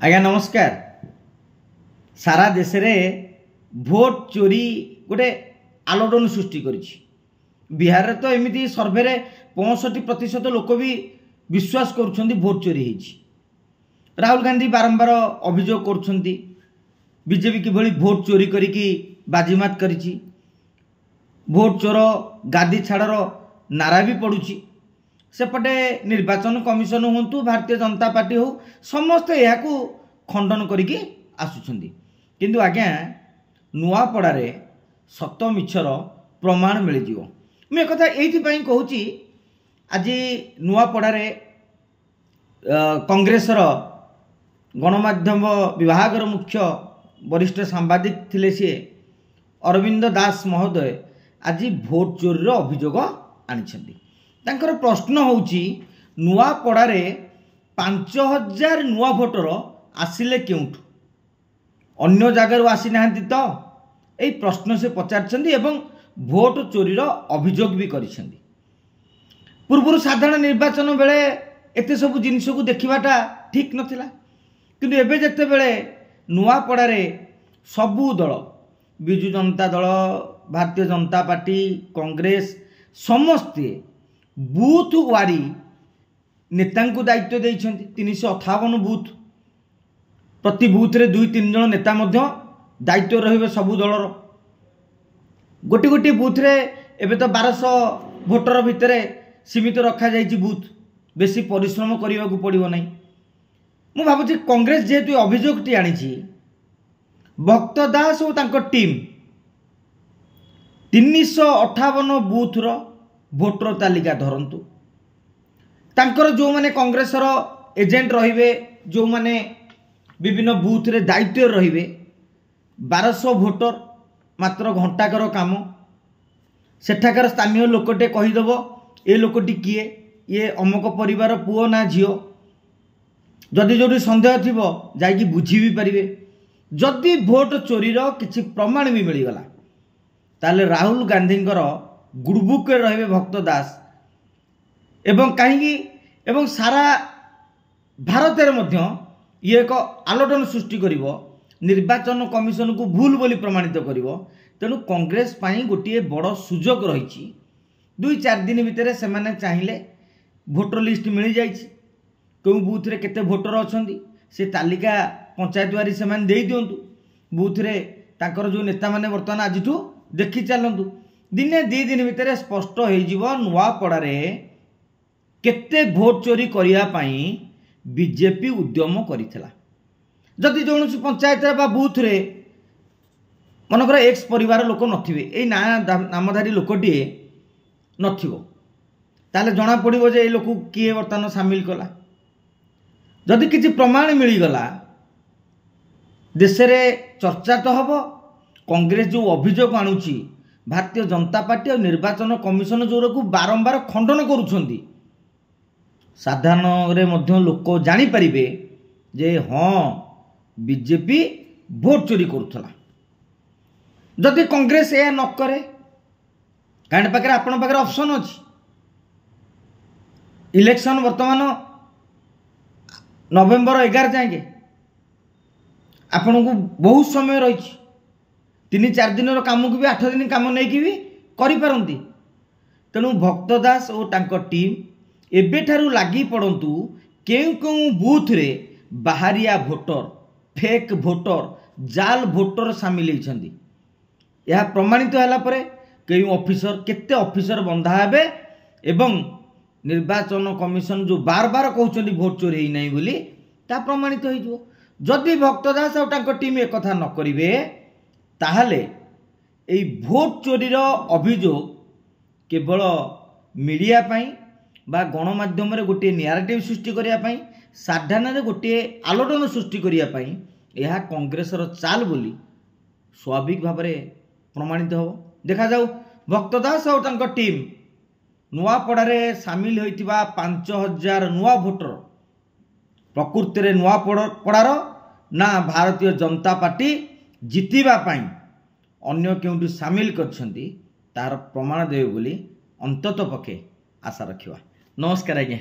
आज्ञा नमस्कार। सारा देश रे भोट चोरी गोटे आलोड़न सृष्टि करिछि। बिहार रे तो एमिति सर्वे रे 65% लोक भी विश्वास करुछंती भोट चोरी होइछि। राहुल गांधी बारंबार अभियोग करुछंती बीजेपी किभली भोट चोरी करिकी बाजीमात करिछि। भोट चोर गादी छाड़र नारा भी पड़ुछि। सेपटे निर्वाचन कमिशन हुंतु भारतीय जनता पार्टी हो समस्ते यह खंडन करिकी आसुछंती। किंतु आज्ञा नुआपड़ारे सत मिछर प्रमाण मिल जिवो। मैं कथा एथि पई कहूची। आज नुआपड़ारे कांग्रेसर गणमाध्यम विभागर मुख्य वरिष्ठ सांबादिक थिले सी अरविंद दास महोदय आज भोट चोरी अभियोग आनिछंती। तांकर प्रश्न होउची नुआपड़ारे 5000 नुआ भोटर आसिले केउठु, अन्य जगार आसी नाहंती तो एई प्रश्न से पचारछंती एवं भोट चोरीर अभियोग भी करिछंती। पूर्व साधारण निर्वाचन बेले एते सब जिनिस को देखिबाटा ठीक नथिला। किंतु एबे जते बेले नुआपड़ारे सबु दल बिजु जनता दल, भारतीय जनता पार्टी, कांग्रेस समस्ते बूथ वारी नेता को दायित्व देइछंती। 358 बूथ, प्रति बूथ रे 2-3 जन नेता मध्य दायित्व रहिबे सबु दलर। गोटी गोटी बूथ रे एबे तो 1200 भोटर भितरे सीमित रखा जाइछि बूथ। बेसी परिश्रम करिवा को पड़िबो नै। मु भाबुछि कांग्रेस जेतु अभियोगटी आनिछि, भक्त दास और तांको टीम 358 बूथ रो भोटर तालिका धरंतु। तांकर जो माने कांग्रेसर एजेंट रहिबे, जो माने विभिन्न बूथ रे दायित्व रहिबे, 1200 भोटर मात्र घंटाकर काम। सेठाकर स्थानीय लोकटे कहीदेव ए लोकटी किए, ये अमुक परिवार पुओ ना झियो। जदि जोटी संदेह थिबो जाइकी बुझी भी पारिबे। जदि भोट चोरीर किछि प्रमाण भी मिलगला ताले राहुल गांधींकर गुडबुक रहिबे भक्त दास एवं कहीं एवं सारा भारत रे मध्य ये एक आलोड़न सृष्टि करिवो, निर्वाचन कमिशन को भूल बोली प्रमाणित करिवो। तेणु कांग्रेस पाई गोटे बड़ सुजोग रही। 2-4 दिन भितर से माने चाहिए भोटर लिस्ट मिल जाइछि, क्यों बूथ रे केते भोटर अछंती से तालिका पंचायत वारी से माने देई दियंतु। बूथ रे ताकर जो नेता माने वर्तमान आजिठू देखि चलंतु। दिने 2 दिन भितर स्पष्ट हो जिवो नुआपड़ारे केते भोट चोरी करिया पाई बीजेपी उद्यम करिथिला। जदि जोनसी पंचायत बा बूथ रे मनकर एक्स परिवार लोक नथिबे, ए नामधारी लोकटी नथिबो, ताले जना पड़िबो जे ए लोक किए वर्तमान शामिल कला। जदि किछि प्रमाण मिलगला देश रे चर्चा तो हबो। कांग्रेस जो अभियोग आणुची भारतीय जनता पार्टी और निर्वाचन कमिशन जो बारंबार खंडन करुछंती, साधारण रे मध्य लोक जानी परिबे जे हाँ बीजेपी भोट चोरी करुथला। जदि कांग्रेस ए न करे काहे पाखे आपण पाखे ऑप्शन अछि। इलेक्शन वर्तमान नवेम्बर 11 जाएंगे आपण को बहुत समय रही। 3-4 दिन काम को भी 8 दिन काम नहीं कि भी करि पारंती। तेणु भक्त दास और तांको टीम एबेठारु लागी पड़ंतु केउ केउ बूथ रे बाहरिया भोटर, फेक भोटर, जाल भोटर सामिल होइछंती। यह प्रमाणित होला परे केउ ऑफिसर केते ऑफिसर बंधा हेबे एवं निर्वाचन कमिशन जो बार बार कहउछंती भोट चोरी हेई नै बोली ता प्रमाणित होई जो। जदि भक्त दास और तांको टीम एक कथा न करिवे ताहले एई भोट चोरीर अभियोग केवल मीडिया पाई बा गणमाध्यम रे गोटे नैरेटिव सृष्टि करिया पाई, साधारण रे गोटे आलोड़न सृष्टि करिया पाई यह कांग्रेसर चाल बोली स्वाभाविक भाव में प्रमाणित हो। देखा जाऊ भक्त दास और तांको टीम नुआपड़ारे सामिल होइतिबा 5000 नुआ भोटर प्रकृति रे नुआपड़ार ना भारतीय जनता पार्टी जितिबा पाई अन्य केउटी सामिल करछंती तार प्रमाण देवे बोली अंतत पक्षे आशा रखिबा। नमस्कार आज्ञा।